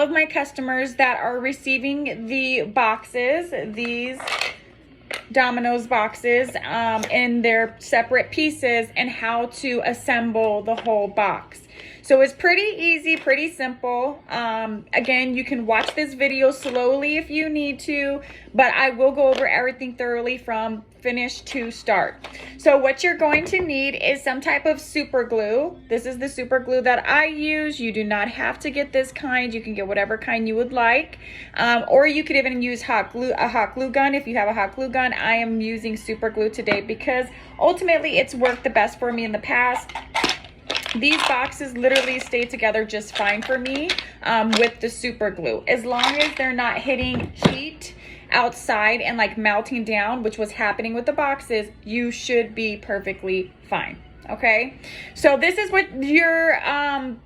of my customers that are receiving the boxes, these Dominoes boxes, in their separate pieces, and how to assemble the whole box. So it's pretty easy, pretty simple. Again, you can watch this video slowly if you need to, but I will go over everything thoroughly from finish to start. So what you're going to need is some type of super glue. This is the super glue that I use. You do not have to get this kind. You can get whatever kind you would like. Or you could even use a hot glue gun if you have a hot glue gun. I am using super glue today because ultimately it's worked the best for me in the past. These boxes literally stay together just fine for me with the super glue. As long as they're not hitting heat outside and like melting down, which was happening with the boxes, you should be perfectly fine. Okay, so this is what your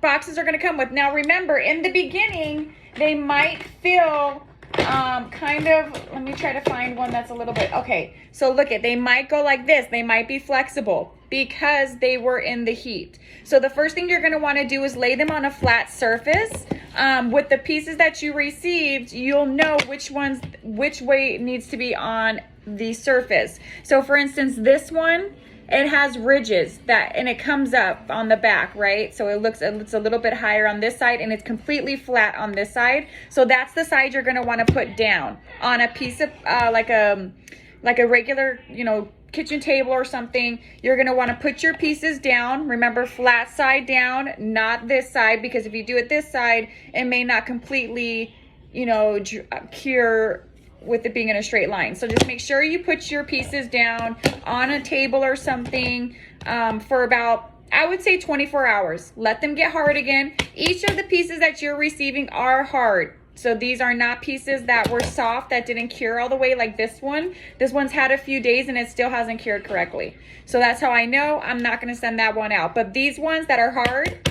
boxes are going to come with. Now remember, in the beginning, they might feel kind of, let me try to find one that's a little bit, okay, so look at, they might go like this. They might be flexible because they were in the heat. So the first thing you're going to want to do is lay them on a flat surface. With the pieces that you received, you'll know which way it needs to be on the surface. So for instance, this one, it has ridges and it comes up on the back, right? So it's a little bit higher on this side, and it's completely flat on this side. So that's the side you're going to want to put down on a piece of like a regular, kitchen table or something. You're going to want to put your pieces down. Remember, flat side down, not this side, because if you do it this side, it may not completely, cure with it being in a straight line. So just make sure you put your pieces down on a table or something for about, I would say, 24 hours. Let them get hard again. Each of the pieces that you're receiving are hard. So these are not pieces that were soft, that didn't cure all the way like this one. This one's had a few days and it still hasn't cured correctly. So that's how I know I'm not going to send that one out. But these ones that are hard,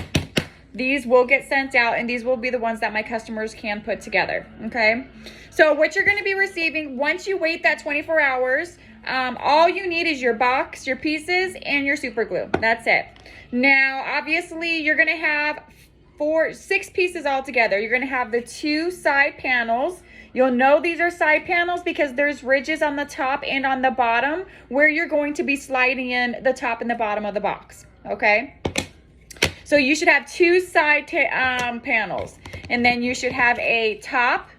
these will get sent out, and these will be the ones that my customers can put together, okay? So what you're going to be receiving, once you wait that 24 hours, all you need is your box, your pieces, and your super glue. That's it. Now, obviously, you're going to have 6 pieces all together. You're going to have the 2 side panels. You'll know these are side panels because there's ridges on the top and on the bottom where you're going to be sliding in the top and the bottom of the box, okay? So you should have 2 side panels, and then you should have a top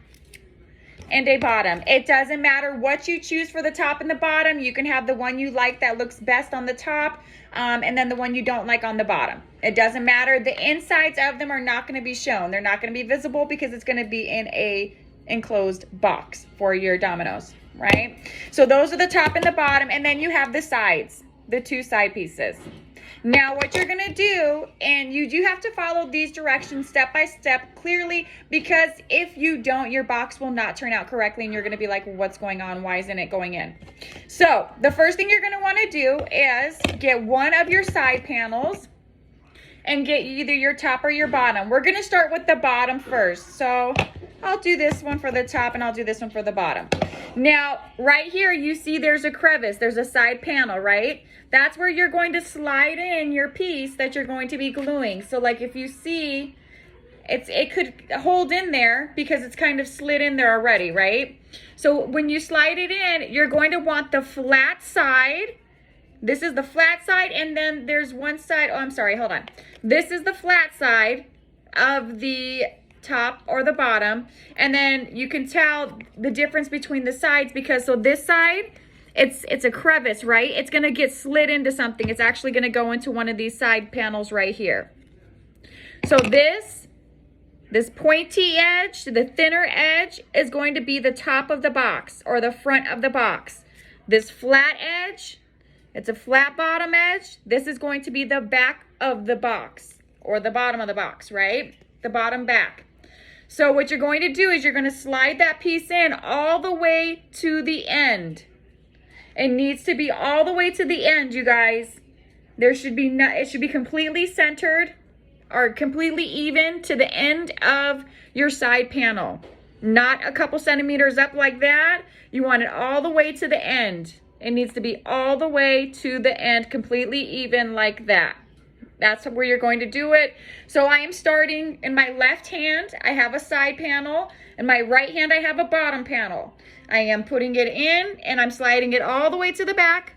and a bottom. It doesn't matter what you choose for the top and the bottom. You can have the one you like that looks best on the top, and then the one you don't like on the bottom. It doesn't matter. The insides of them are not going to be shown. They're not going to be visible because it's going to be in a enclosed box for your Dominoes, right? So those are the top and the bottom, and then you have the sides, the 2 side pieces. Now what you're going to do, and you do have to follow these directions step by step clearly, because if you don't, your box will not turn out correctly and you're going to be like, what's going on? Why isn't it going in? So the first thing you're going to want to do is get one of your side panels and get either your top or your bottom. We're going to start with the bottom first. So I'll do this one for the top and I'll do this one for the bottom. Now, right here, you see there's a crevice. There's a side panel, right? That's where you're going to slide in your piece that you're going to be gluing. So like if you see, it could hold in there because it's kind of slid in there already, right? So when you slide it in, you're going to want the flat side. This is the flat side, and then there's one side, oh, I'm sorry, hold on. This is the flat side of the top or the bottom, and then you can tell the difference between the sides because, so this side, it's a crevice, right? It's gonna get slid into something. It's actually gonna go into one of these side panels right here. So this pointy edge, the thinner edge, is going to be the top of the box or the front of the box. This flat edge, it's a flat bottom edge. This is going to be the back of the box or the bottom of the box, right? The bottom back. So what you're going to do is you're going to slide that piece in all the way to the end. It needs to be all the way to the end, you guys. There should be it should be completely centered or completely even to the end of your side panel. Not a couple centimeters up like that. You want it all the way to the end. It needs to be all the way to the end, completely even like that. That's where you're going to do it. So I am starting in my left hand, I have a side panel. In my right hand, I have a bottom panel. I am putting it in and I'm sliding it all the way to the back.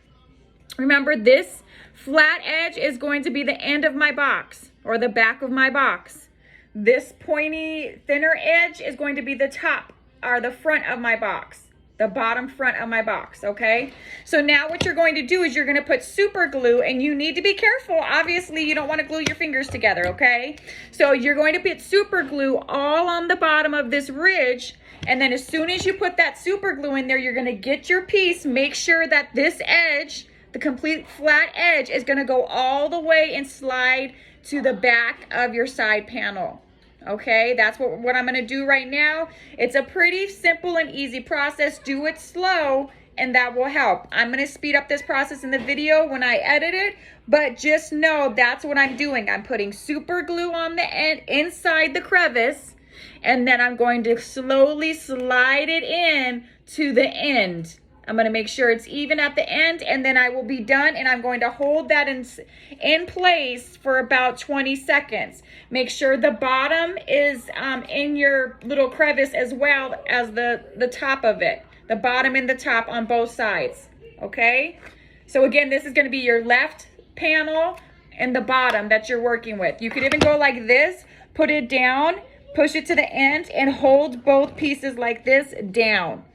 Remember, this flat edge is going to be the end of my box or the back of my box. This pointy, thinner edge is going to be the top or the front of my box. The bottom front of my box, okay? So now what you're going to do is you're gonna put super glue, and you need to be careful. Obviously, you don't wanna glue your fingers together, okay? So you're going to put super glue all on the bottom of this ridge, and then as soon as you put that super glue in there, you're gonna get your piece, make sure that this edge, the complete flat edge, is gonna go all the way and slide to the back of your side panel. Okay, that's what I'm gonna do right now. It's a pretty simple and easy process. Do it slow and that will help. I'm gonna speed up this process in the video when I edit it, but just know that's what I'm doing. I'm putting super glue on the end inside the crevice, and then I'm going to slowly slide it in to the end. I'm going to make sure it's even at the end, and then I will be done, and I'm going to hold that in place for about 20 seconds. Make sure the bottom is in your little crevice as well as the top of it. The bottom and the top on both sides, okay? So again, this is going to be your left panel and the bottom that you're working with. You could even go like this, put it down, push it to the end, and hold both pieces like this down.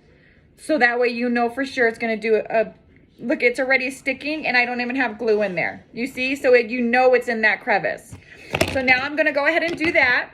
So that way you know for sure it's going to do look, it's already sticking and I don't even have glue in there. You see? So you know it's in that crevice. So now I'm going to go ahead and do that.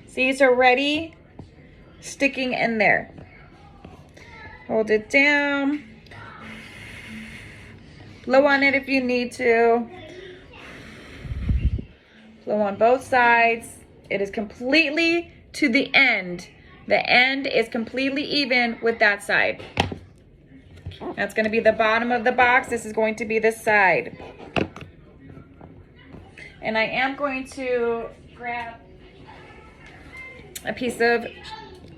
See, it's already sticking in there. Hold it down. Blow on it if you need to. Blow on both sides. It is completely to the end. The end is completely even with that side. That's going to be the bottom of the box. This is going to be the side. And I am going to grab a piece of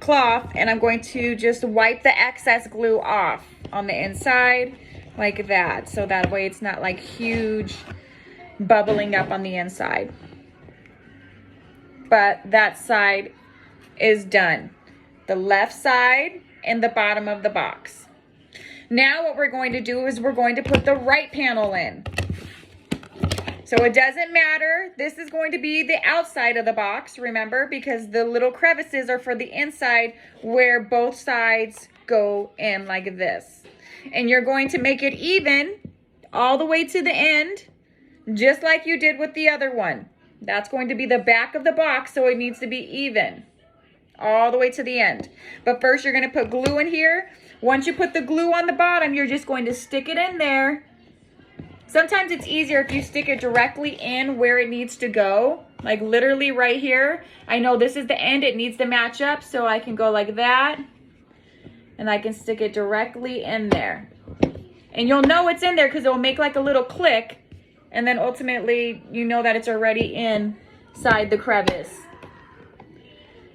cloth and I'm going to just wipe the excess glue off on the inside like that, so that way it's not like huge bubbling up on the inside. But that side is done, the left side and the bottom of the box. Now what we're going to do is we're going to put the right panel in. So it doesn't matter. This is going to be the outside of the box, remember, because the little crevices are for the inside where both sides go in like this. And you're going to make it even all the way to the end, just like you did with the other one. That's going to be the back of the box, so it needs to be even all the way to the end. But first you're going to put glue in here. Once you put the glue on the bottom, you're just going to stick it in there. Sometimes it's easier if you stick it directly in where it needs to go, like literally right here. I know this is the end, it needs to match up, so I can go like that, and I can stick it directly in there. And you'll know it's in there because it'll make like a little click, and then ultimately you know that it's already inside the crevice.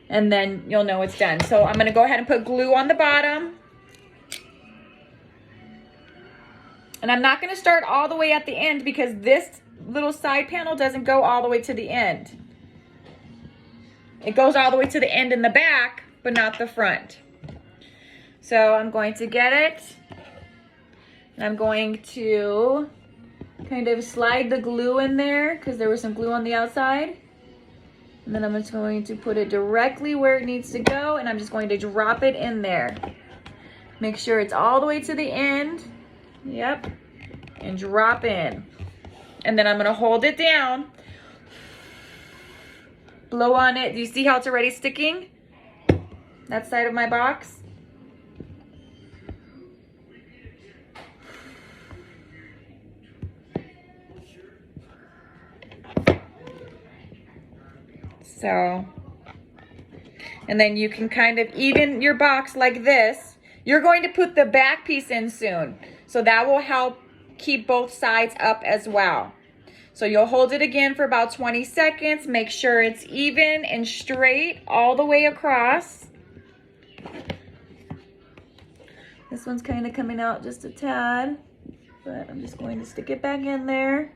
And then you'll know it's done. So I'm gonna go ahead and put glue on the bottom. And I'm not going to start all the way at the end because this little side panel doesn't go all the way to the end. It goes all the way to the end in the back, but not the front. So I'm going to get it. And I'm going to kind of slide the glue in there because there was some glue on the outside. And then I'm just going to put it directly where it needs to go. And I'm just going to drop it in there. Make sure it's all the way to the end. Yep, and drop in. And then I'm going to hold it down blow on it. Do you see how it's already sticking? That side of my box. So, and then you can kind of even your box like this. You're going to put the back piece in soon. So that will help keep both sides up as well. So you'll hold it again for about 20 seconds. Make sure it's even and straight all the way across. This one's kind of coming out just a tad, but I'm just going to stick it back in there.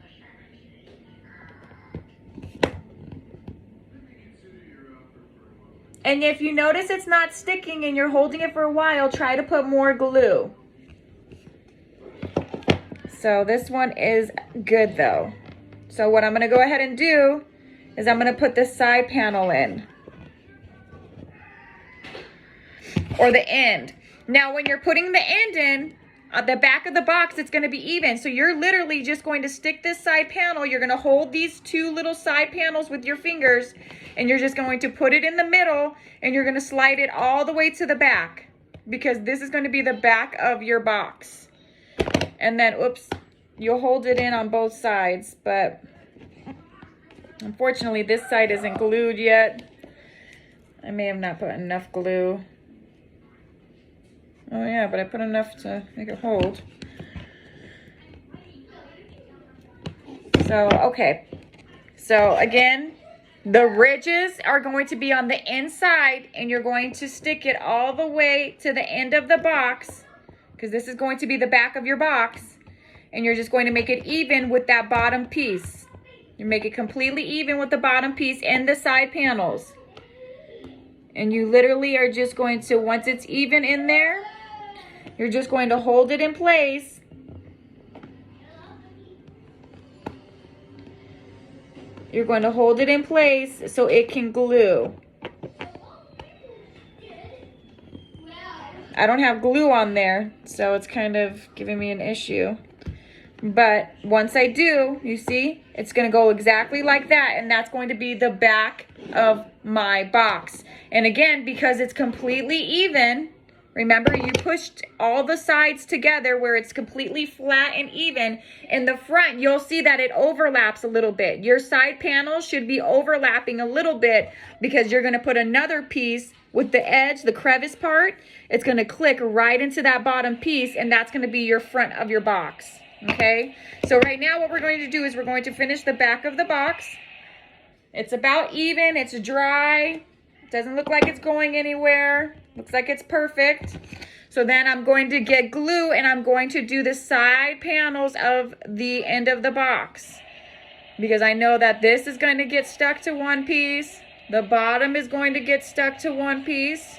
And if you notice it's not sticking and you're holding it for a while, try to put more glue. So this one is good though. So what I'm gonna go ahead and do is I'm gonna put this side panel in. Or the end. Now when you're putting the end in, at the back of the box, it's gonna be even. So you're literally just going to stick this side panel. You're gonna hold these two little side panels with your fingers and you're just going to put it in the middle and you're gonna slide it all the way to the back because this is gonna be the back of your box. And then, oops, you'll hold it in on both sides, but unfortunately this side isn't glued yet. I may have not put enough glue. Oh yeah, but I put enough to make it hold. So, okay. So again, the ridges are going to be on the inside and you're going to stick it all the way to the end of the box because this is going to be the back of your box. And you're just going to make it even with that bottom piece. You make it completely even with the bottom piece and the side panels. And you literally are just going to, once it's even in there, you're just going to hold it in place. You're going to hold it in place so it can glue. I don't have glue on there, so it's kind of giving me an issue. But once I do, you see, it's going to go exactly like that. And that's going to be the back of my box. And again, because it's completely even, remember you pushed all the sides together where it's completely flat and even. In the front, you'll see that it overlaps a little bit. Your side panels should be overlapping a little bit because you're going to put another piece with the edge, the crevice part. It's going to click right into that bottom piece and that's going to be your front of your box. Okay, so right now what we're going to do is we're going to finish the back of the box. It's about even, it's dry. It doesn't look like it's going anywhere. Looks like it's perfect. So then I'm going to get glue and I'm going to do the side panels of the end of the box. Because I know that this is going to get stuck to one piece. The bottom is going to get stuck to one piece.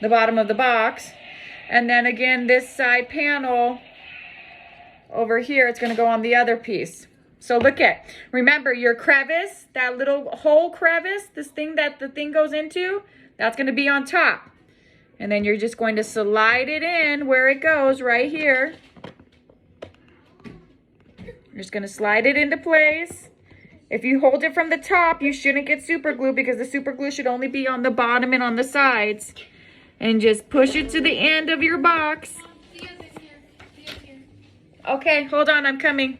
The bottom of the box. And then again, this side panel over here, it's going to go on the other piece. So look at, remember your crevice, that little hole crevice, this thing that the thing goes into, that's going to be on top. And then you're just going to slide it in where it goes right here. You're just going to slide it into place. If you hold it from the top, you shouldn't get super glue because the super glue should only be on the bottom and on the sides. And just push it to the end of your box. Okay, hold on, I'm coming.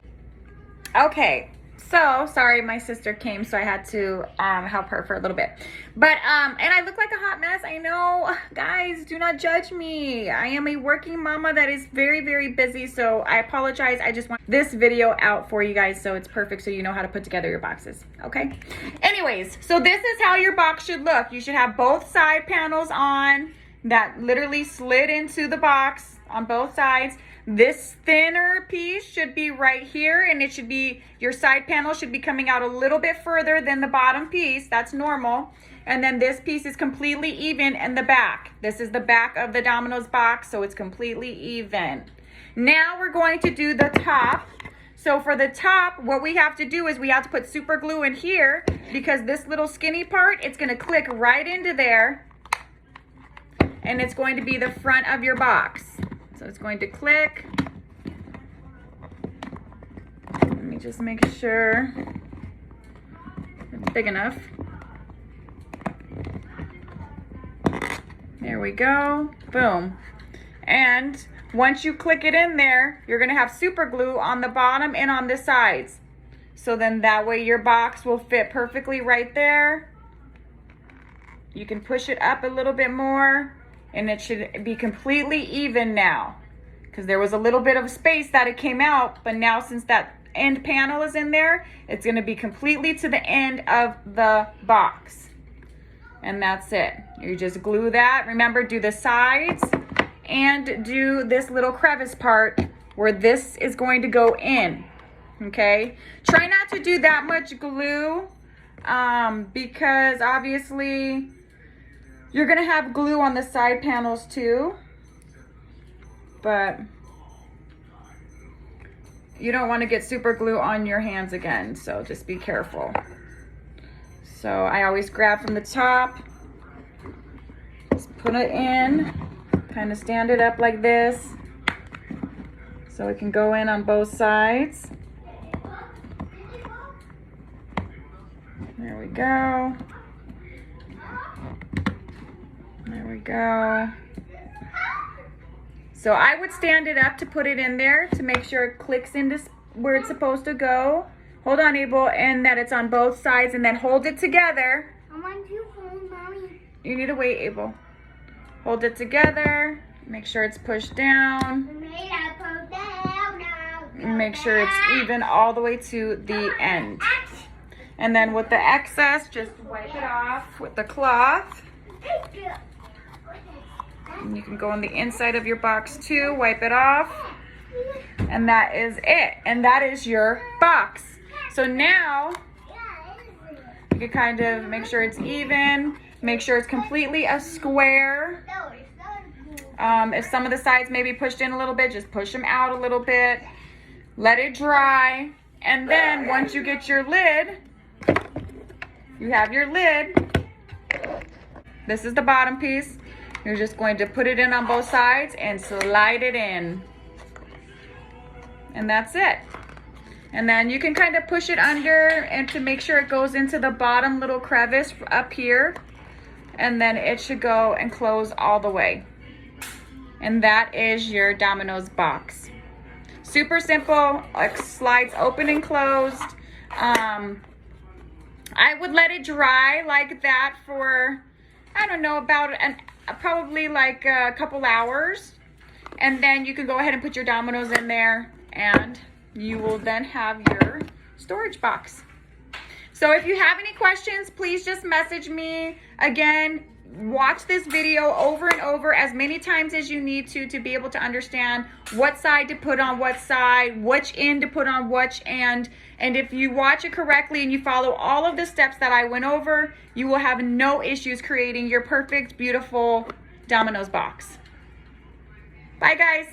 Okay, so sorry, my sister came, so I had to help her for a little bit. But and I look like a hot mess. I know, guys, do not judge me. I am a working mama that is very, very busy, so I apologize. I just want this video out for you guys so it's perfect, so you know how to put together your boxes. Okay. Anyways, so this is how your box should look. You should have both side panels on that literally slid into the box on both sides. This thinner piece should be right here, and it should be, your side panel should be coming out a little bit further than the bottom piece. That's normal. And then this piece is completely even in the back. This is the back of the Dominoes box, so it's completely even. Now we're going to do the top. So for the top, what we have to do is we have to put super glue in here because this little skinny part, it's going to click right into there. And it's going to be the front of your box. So it's going to click. Let me just make sure it's big enough. we go. Boom. And once you click it in there, you're gonna have super glue on the bottom and on the sides. So then that way your box will fit perfectly right there. You can push it up a little bit more and it should be completely even now, because there was a little bit of space that it came out, but now since that end panel is in there, it's gonna be completely to the end of the box. And that's it. You just glue that. Remember, do the sides and do this little crevice part where this is going to go in, okay? Try not to do that much glue because obviously you're gonna have glue on the side panels too, but you don't want to get super glue on your hands again, so just be careful. So I always grab from the top, just put it in, kind of stand it up like this so it can go in on both sides. There we go. There we go. So I would stand it up to put it in there to make sure it clicks into where it's supposed to go. Hold on, Abel, and that it's on both sides, and then hold it together. I want to hold, Mommy. You need to wait, Abel. Hold it together. Make sure it's pushed down. Make sure it's even all the way to the end. And then with the excess, just wipe it off with the cloth. And you can go on the inside of your box too, wipe it off. And that is it. And that is your box. So now you can kind of make sure it's even, make sure it's completely a square. If some of the sides may be pushed in a little bit, just push them out a little bit. Let it dry. And then once you get your lid, you have your lid. This is the bottom piece. You're just going to put it in on both sides and slide it in. And that's it. And then you can kind of push it under and to make sure it goes into the bottom little crevice up here. And then it should go and close all the way. And that is your Dominoes box. Super simple, like slides open and closed. I would let it dry like that for, I don't know, about probably like a couple hours. And then you can go ahead and put your Dominoes in there and you will then have your storage box. So if you have any questions, please just message me. Again, watch this video over and over as many times as you need to be able to understand what side to put on what side, which end to put on which end. And if you watch it correctly and you follow all of the steps that I went over, you will have no issues creating your perfect, beautiful Dominoes box. Bye, guys.